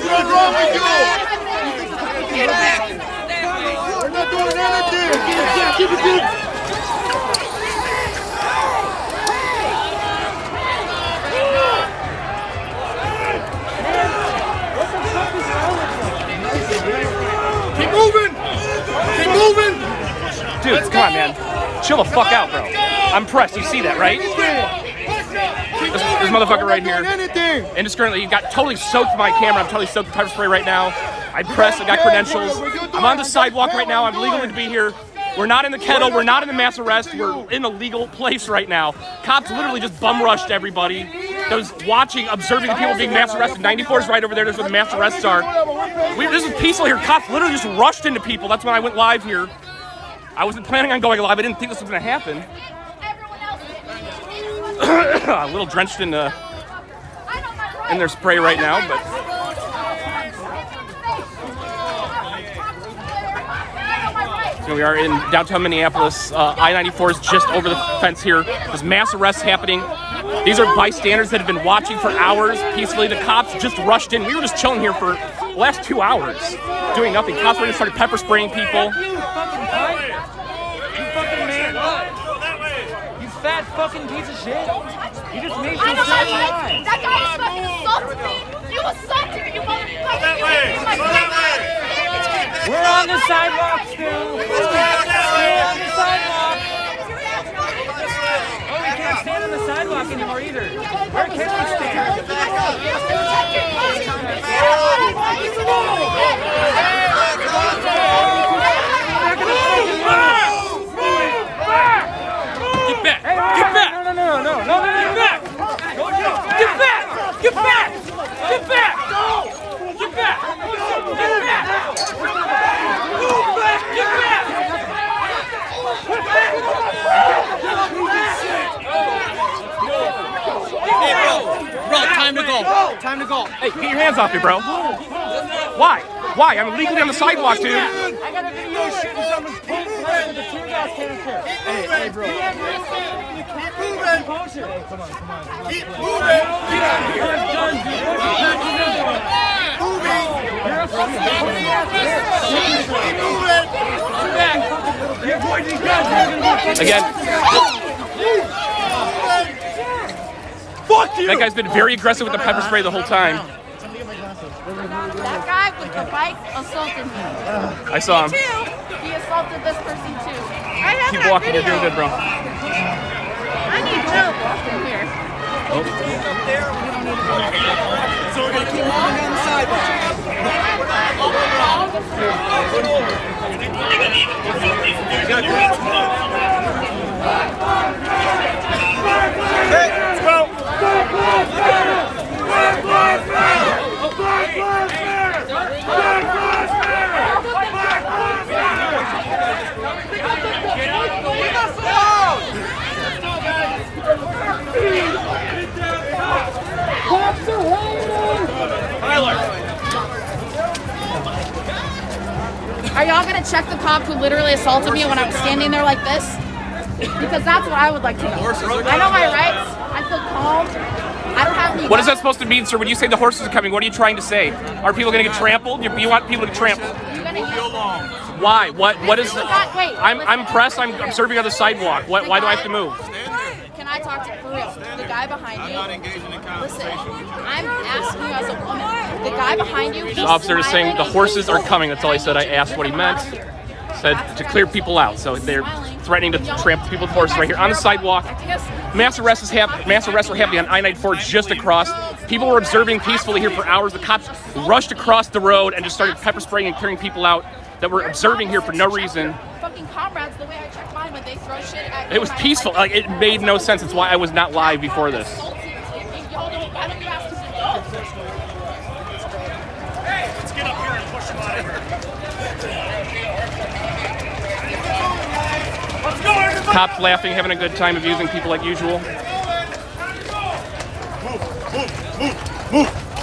What's wrong with you? We're not doing anything. Keep it good. Keep moving. Keep moving. Dude, come on, man. Chill the fuck out, bro. I'm pressed. You see that, right? This motherfucker right here. Indiscriminately, you got totally soaked my camera. I'm totally soaked with pepper spray right now. I pressed. I got credentials. I'm on the sidewalk right now. I'm legal to be here. We're not in the kettle. We're not in the mass arrest. We're in a legal place right now. Cops literally just bum rushed everybody. That was watching, observing the people being mass arrested. 94 is right over there. That's where the mass arrests are. This is peaceful here. Cops literally just rushed into people. That's when I went live here. I wasn't planning on going live. I didn't think this was going to happen. A little drenched in their spray right now, but so we are in downtown Minneapolis. I-94 is just over the fence here. There's mass arrests happening. These are bystanders that have been watching for hours peacefully. The cops just rushed in. We were just chilling here for the last 2 hours, doing nothing. Cops already started pepper spraying people. Fat fucking piece of shit. You just made me say why. That guy is fucking assaulted me. You assaulted me, you motherfucker. That way. We're on the sidewalk still. We're on the sidewalk. Oh, we can't stand on the sidewalk anymore either. Where can we stand? Get back! Get back! No, get back! Get back! Get back! Get back! Get back! Get back! Get back! Hey, bro, time to go. Time to go. Hey, get your hands off me, bro. Why? Why? I'm illegally on the sidewalk, dude. I got a video shooting someone's pink flag with a tear gas canister. Hey, bro. Keep moving. Hey, come on. Keep moving. Get out of here. Moving. Keep moving. Again. Fuck you. That guy's been very aggressive with the pepper spray the whole time. That guy with the bike assaulted me. I saw him. He assaulted this person too. I have Keep that walking. You're video. doing good, bro. I need help walking here. So we're gonna keep moving down the sidewalk. Hey, let's go. Are y'all gonna check the cop who literally assaulted me when I was standing there like this? Because that's what I would like to know. I know my rights. I feel calm. I don't have any. What is that supposed to mean, sir? When you say the horses are coming, what are you trying to say? Are people going to get trampled? You want people to get trampled? Why? What is the... I'm pressed. I'm observing on the sidewalk. Why do I have to move? Can I talk to you for real? The guy behind you. Listen, I'm asking you as a woman. The guy behind you. The officer is saying the horses are coming. That's all he said. I asked what he meant. Said to clear people out. So they're threatening to trample people with horses right here on the sidewalk. Mass arrests were happening on I-94 just across. People were observing peacefully here for hours. The cops rushed across the road and just started pepper spraying and clearing people out that were observing here for no reason. Fucking comrades, the way I check mine when they throw shit at It was peaceful. Like, it made no sense. It's why I was not live before this. Let's get up here and push him out of here. Let's go, everybody. Cops laughing, having a good time, abusing people like usual.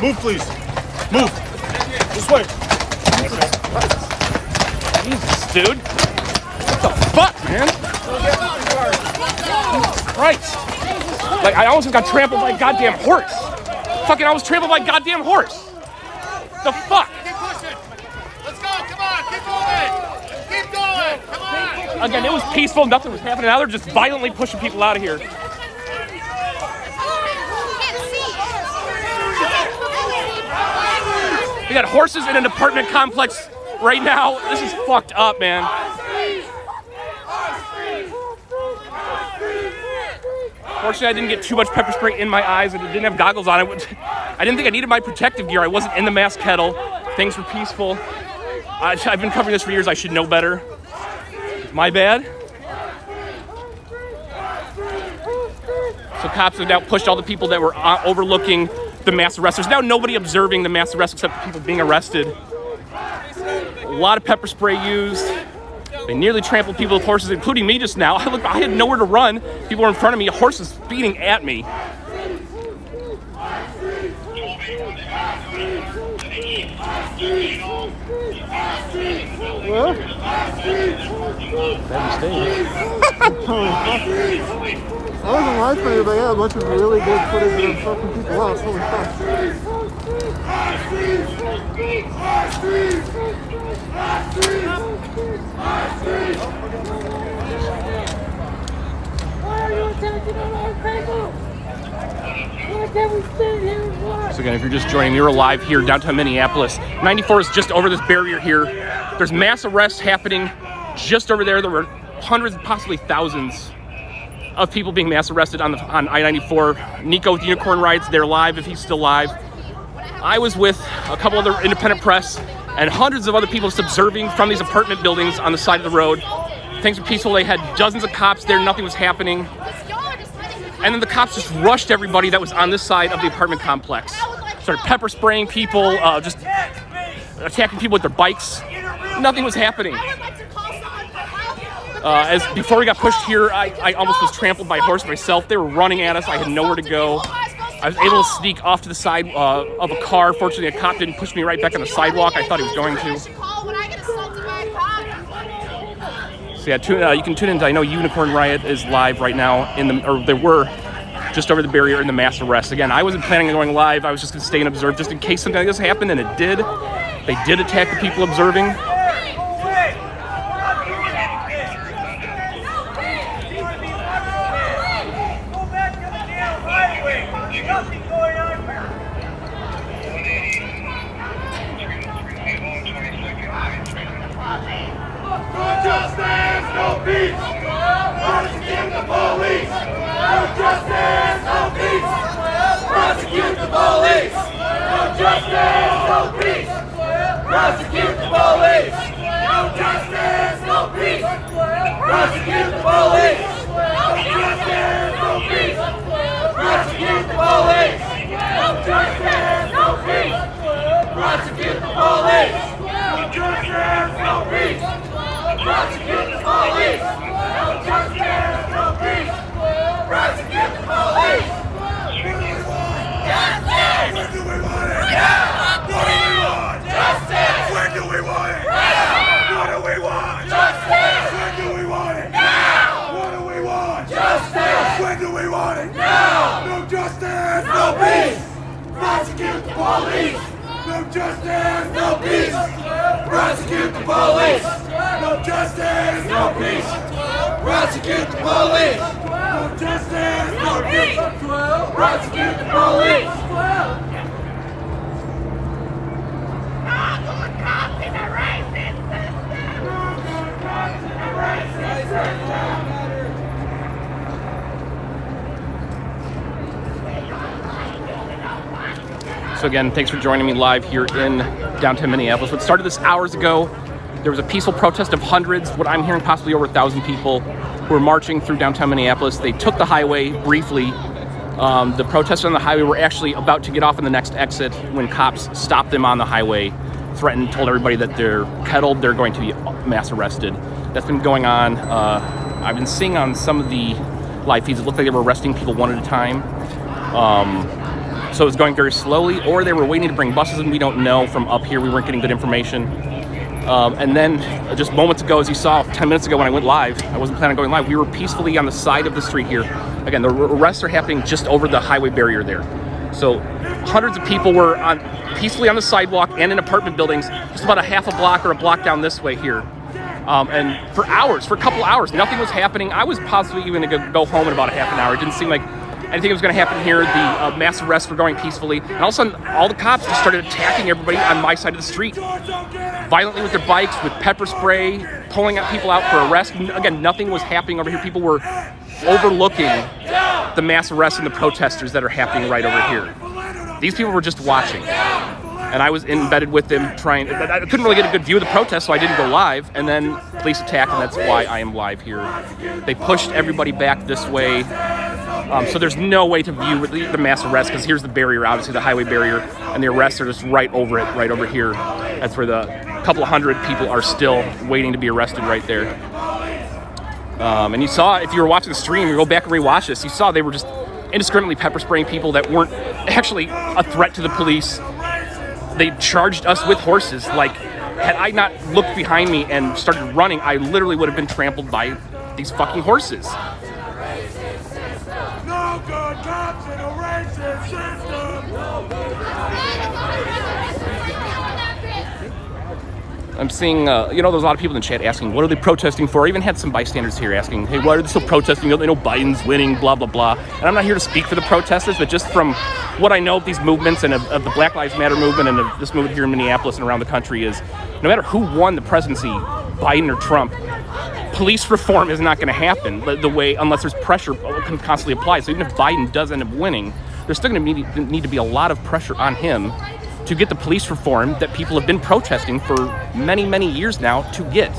Move, please. Move. This way. Jesus, dude. What the fuck, man? Christ. Like, I almost got trampled by a goddamn horse. Fucking, I was trampled by a goddamn horse. The fuck? Keep pushing. Let's go. Come on. Keep moving. Keep going. Come on. Again, it was peaceful. Nothing was happening. Now they're just violently pushing people out of here. We got horses in an apartment complex right now. This is fucked up, man. Fortunately, I didn't get too much pepper spray in my eyes. I didn't have goggles on. I didn't think I needed my protective gear. I wasn't in the mass kettle. Things were peaceful. I've been covering this for years. I should know better. My bad. So cops have now pushed all the people that were overlooking the mass arrest. There's now nobody observing the mass arrest except the people being arrested. A lot of pepper spray used. They nearly trampled people with horses, including me just now. I had nowhere to run. People were in front of me. A horse was speeding at me. What? I wasn't live for you, but yeah, a bunch of really good footage of them fucking people out. Holy fuck. Why are you attacking on our people? Why can't we stand here and watch? So again, if you're just joining me, we're live here downtown Minneapolis. 94 is just over this barrier here. There's mass arrests happening just over there. There were hundreds, possibly thousands of people being mass arrested on I-94. Nico with Unicorn Rides, they're live if he's still live. I was with a couple other independent press and hundreds of other people just observing from these apartment buildings on the side of the road. Things were peaceful. They had dozens of cops there. Nothing was happening. And then the cops just rushed everybody that was on this side of the apartment complex. Started pepper spraying people, just attacking people with their bikes. Nothing was happening. As before we got pushed here, I almost was trampled by a horse myself. They were running at us. I had nowhere to go. I was able to sneak off to the side of a car. Fortunately, a cop didn't push me right back on the sidewalk. I thought he was going to. So yeah, you can tune in. I know Unicorn Riot is live right now or they were just over the barrier in the mass arrest. Again, I wasn't planning on going live. I was just going to stay and observe just in case something like this happened, and it did. They did attack the people observing. So again, thanks for joining me live here in downtown Minneapolis. What started this hours ago, there was a peaceful protest of hundreds, what I'm hearing possibly over 1,000 people who were marching through downtown Minneapolis. They took the highway briefly. The protesters on the highway were actually about to get off on the next exit when cops stopped them on the highway, threatened, told everybody that they're kettled, they're going to be mass arrested. That's been going on. I've been seeing on some of the live feeds, it looked like they were arresting people one at a time. So it was going very slowly, or they were waiting to bring buses in. We don't know from up here. We weren't getting good information. And then just moments ago, as you saw 10 minutes ago when I went live, I wasn't planning on going live. We were peacefully on the side of the street here. Again, the arrests are happening just over the highway barrier there. So hundreds of people were peacefully on the sidewalk and in apartment buildings, just about a half a block or a block down this way here. And for a couple hours, nothing was happening. I was possibly even going to go home in about a half an hour. It didn't seem like anything was going to happen here. The mass arrests were going peacefully. And all of a sudden, all the cops just started attacking everybody on my side of the street. Violently with their bikes, with pepper spray, pulling people out for arrest. Again, nothing was happening over here. People were overlooking the mass arrests and the protesters that are happening right over here. These people were just watching. And I was embedded with them trying. I couldn't really get a good view of the protest, so I didn't go live. And then police attacked, and that's why I am live here. They pushed everybody back this way. So there's no way to view the mass arrest, because here's the barrier, obviously the highway barrier, and the arrests are just right over it, right over here. That's where the couple of hundred people are still waiting to be arrested right there. And you saw, if you were watching the stream, you go back and rewatch this, you saw they were just indiscriminately pepper spraying people that weren't actually a threat to the police. They charged us with horses. Like, had I not looked behind me and started running, I literally would have been trampled by these fucking horses. No good cops in a racist system. I'm seeing, there's a lot of people in the chat asking, what are they protesting for? I even had some bystanders here asking, hey, why are they still protesting? They know Biden's winning, blah, blah, blah. And I'm not here to speak for the protesters, but just from what I know of these movements and of the Black Lives Matter movement and of this movement here in Minneapolis and around the country is, no matter who won the presidency, Biden or Trump, police reform is not going to happen the way, unless there's pressure constantly applied. So even if Biden does end up winning, there's still going to need to be a lot of pressure on him to get the police reform that people have been protesting for many, many years now to get.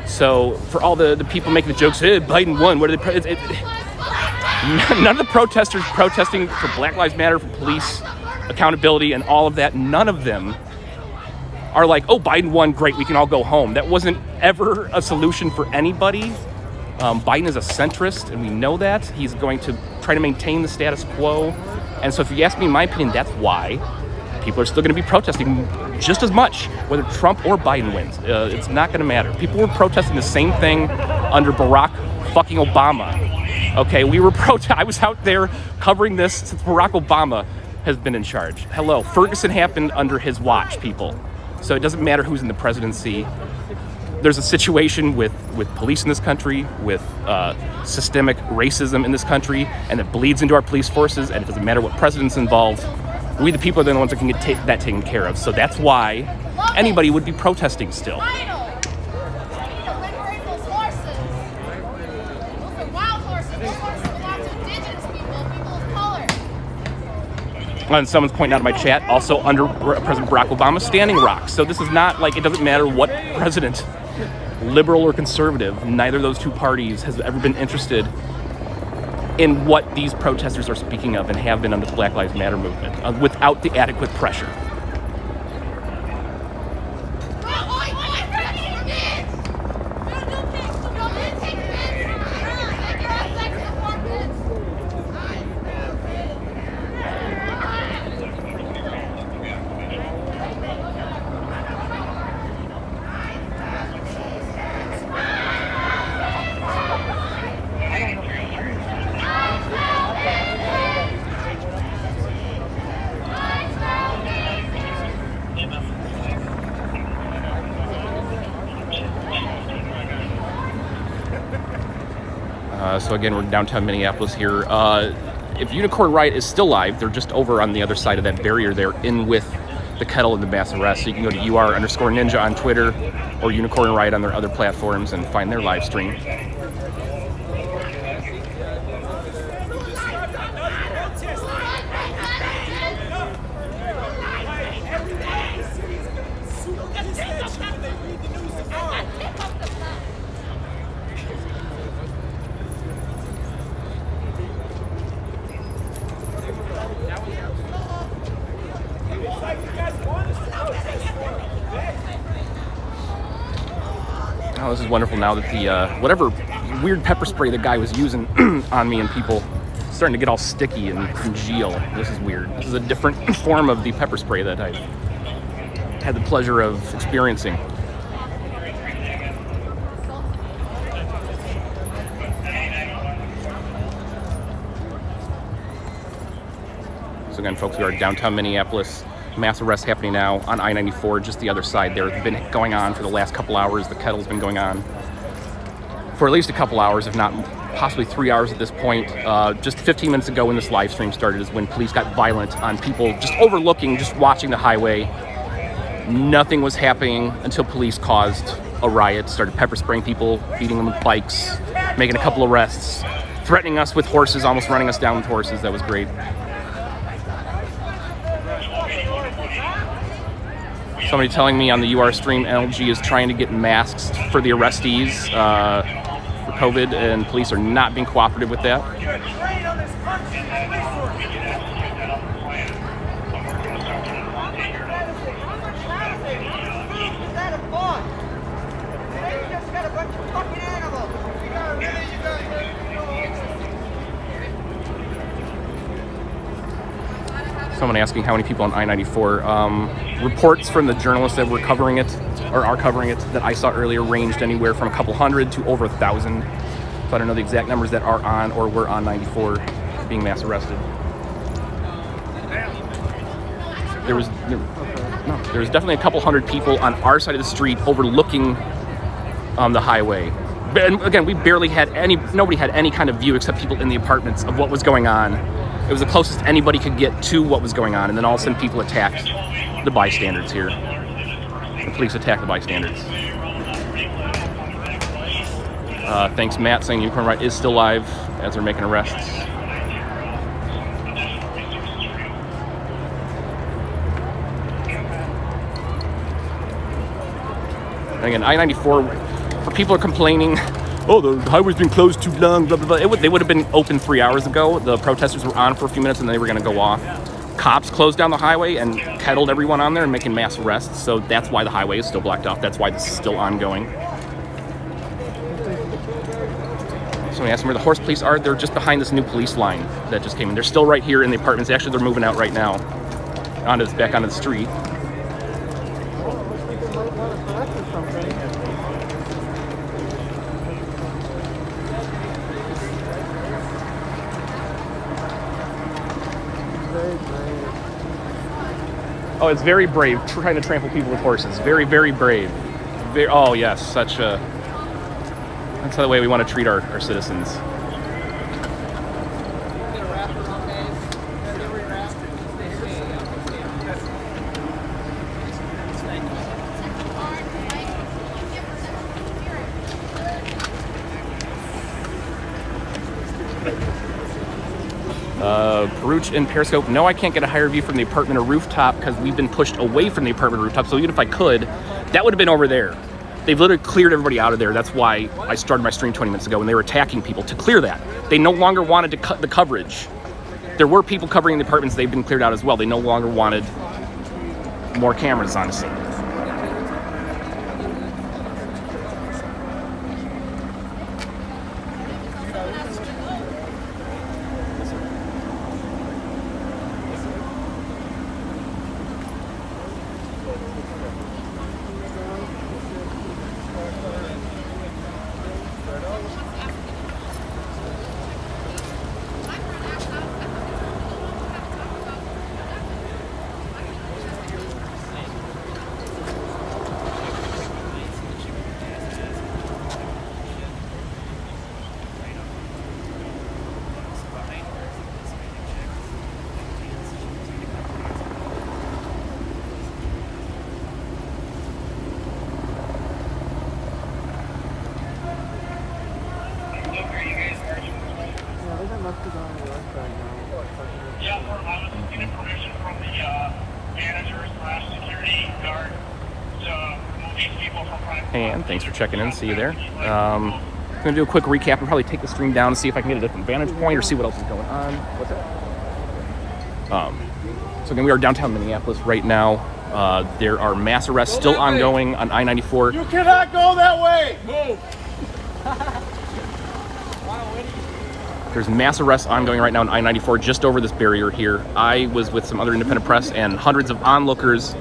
So for all the people making the jokes, hey, Biden won, what are they? None of the protesters protesting for Black Lives Matter, for police accountability and all of that, none of them are like, oh, Biden won, great, we can all go home. That wasn't ever a solution for anybody. Biden is a centrist, and we know that. He's going to try to maintain the status quo. And so if you ask me, in my opinion, that's why people are still going to be protesting just as much, whether Trump or Biden wins. It's not going to matter. People were protesting the same thing under Barack fucking Obama. Okay, I was out there covering this since Barack Obama has been in charge. Hello, Ferguson happened under his watch, people. So it doesn't matter who's in the presidency. There's a situation with police in this country, with systemic racism in this country, and it bleeds into our police forces, and it doesn't matter what president's involved. We, the people, are the ones that can get that taken care of. So that's why anybody would be protesting still. And someone's pointing out in my chat, also under President Barack Obama, Standing Rock. So this is not like, it doesn't matter what president, liberal or conservative, neither of those two parties has ever been interested in what these protesters are speaking of and have been under the Black Lives Matter movement without the adequate pressure. So again, we're in downtown Minneapolis here. If Unicorn Riot is still live, they're just over on the other side of that barrier there, in with the kettle and the mass arrest. So you can go to UR_Ninja on Twitter or Unicorn Riot on their other platforms and find their live stream. Oh, this is wonderful now that the, whatever weird pepper spray the guy was using on me and people starting to get all sticky and congeal. This is weird. This is a different form of the pepper spray that I've had the pleasure of experiencing. So again, folks, we are downtown Minneapolis. Mass arrest happening now on I-94, just the other side there. It's been going on for the last couple hours. The kettle's been going on for at least a couple hours, if not possibly 3 hours at this point. Just 15 minutes ago when this live stream started is when police got violent on people just overlooking, just watching the highway. Nothing was happening until police caused a riot, started pepper spraying people, beating them with bikes, making a couple arrests, threatening us with horses, almost running us down with horses. That was great. Somebody telling me on the UR stream LG is trying to get masks for the arrestees for COVID, and police are not being cooperative with that. Someone asking how many people on I-94. Reports from the journalists that were covering it, or are covering it, that I saw earlier ranged anywhere from a couple hundred to over 1,000. So I don't know the exact numbers that are on or were on 94 being mass arrested. There was definitely a couple hundred people on our side of the street overlooking the highway. And again, we barely had nobody had any kind of view except people in the apartments of what was going on. It was the closest anybody could get to what was going on, and then all of a sudden people attacked the bystanders here. The police attacked the bystanders. Thanks, Matt, saying Unicorn Ride is still live as they're making arrests. And again, I-94, for people are complaining, oh, the highway's been closed too long, blah, blah, blah. They would have been open 3 hours ago. The protesters were on for a few minutes and they were going to go off. Cops closed down the highway and kettled everyone on there and making mass arrests. So that's why the highway is still blocked off. That's why this is still ongoing. Somebody asked me where the horse police are. They're just behind this new police line that just came in. They're still right here in the apartments. Actually, they're moving out right now back onto the street. Oh, it's very brave, trying to trample people with horses. Very, very brave. Oh, yes, that's the way we want to treat our citizens. Peruch in Periscope, no, I can't get a higher view from the apartment or rooftop because we've been pushed away from the apartment or rooftop. So even if I could, that would have been over there. They've literally cleared everybody out of there. That's why I started my stream 20 minutes ago when they were attacking people to clear that. They no longer wanted to cut the coverage. There were people covering the apartments. They've been cleared out as well. They no longer wanted more cameras on the scene. And thanks for checking in. See you there. I'm going to do a quick recap and probably take the stream down and see if I can get a different vantage point or see what else is going on. What's that? So again, we are downtown Minneapolis right now. There are mass arrests still ongoing on I-94. You cannot go that way! Move! There's mass arrests ongoing right now on I-94 just over this barrier here. I was with some other independent press and hundreds of onlookers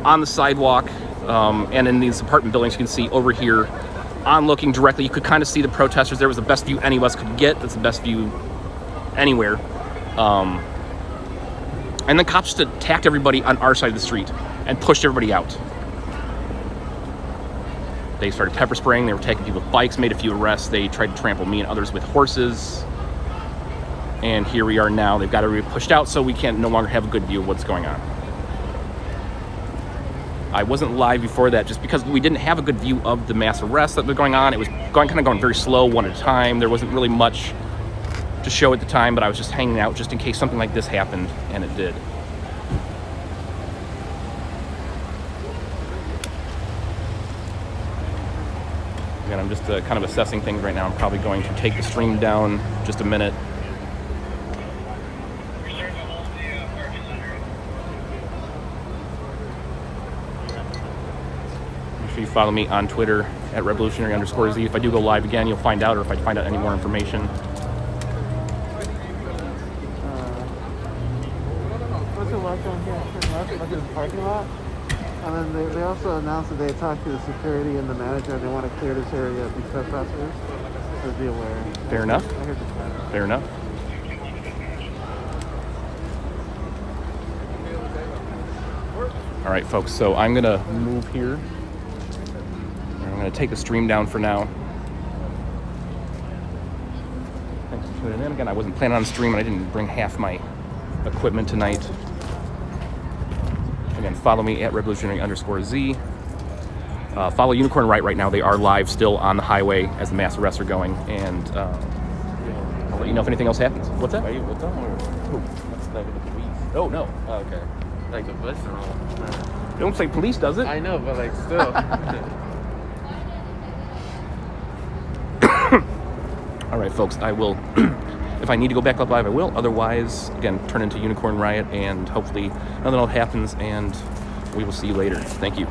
on the sidewalk and in these apartment buildings. You can see over here, onlooking directly, you could kind of see the protesters. There was the best view any of us could get. That's the best view anywhere. And the cops just attacked everybody on our side of the street and pushed everybody out. They started pepper spraying. They were taking people with bikes, made a few arrests. They tried to trample me and others with horses. And here we are now. They've got everybody pushed out, so we can no longer have a good view of what's going on. I wasn't live before that just because we didn't have a good view of the mass arrests that were going on. It was kind of going very slow, one at a time. There wasn't really much to show at the time, but I was just hanging out just in case something like this happened, and it did. Again, I'm just kind of assessing things right now. I'm probably going to take the stream down just a minute. Make sure you follow me on Twitter at revolutionary_Z. If I do go live again, you'll find out, or if I find out any more information. What's the left on here? Turn left, look at the parking lot. And then they also announced that they talked to the security and the manager and they want to clear this area of these trespassers. So be aware. Fair enough. I heard this better. Fair enough. All right, folks, so I'm gonna move here. I'm gonna take the stream down for now. Thanks for tuning in. Again, I wasn't planning on streaming. I didn't bring half my equipment tonight. Again, follow me at revolutionary_Z. Follow Unicorn right now. They are live still on the highway as the mass arrests are going, and I'll let you know if anything else happens. What's that? Are you with them or Who? what's like with the police? Oh, no. Oh, okay. Like the bus and all. Don't say police, does it? I know, but like still. All right, folks, I will, if I need to go back up live, I will. Otherwise, again, turn into Unicorn Riot, and hopefully nothing else happens, and we will see you later. Thank you.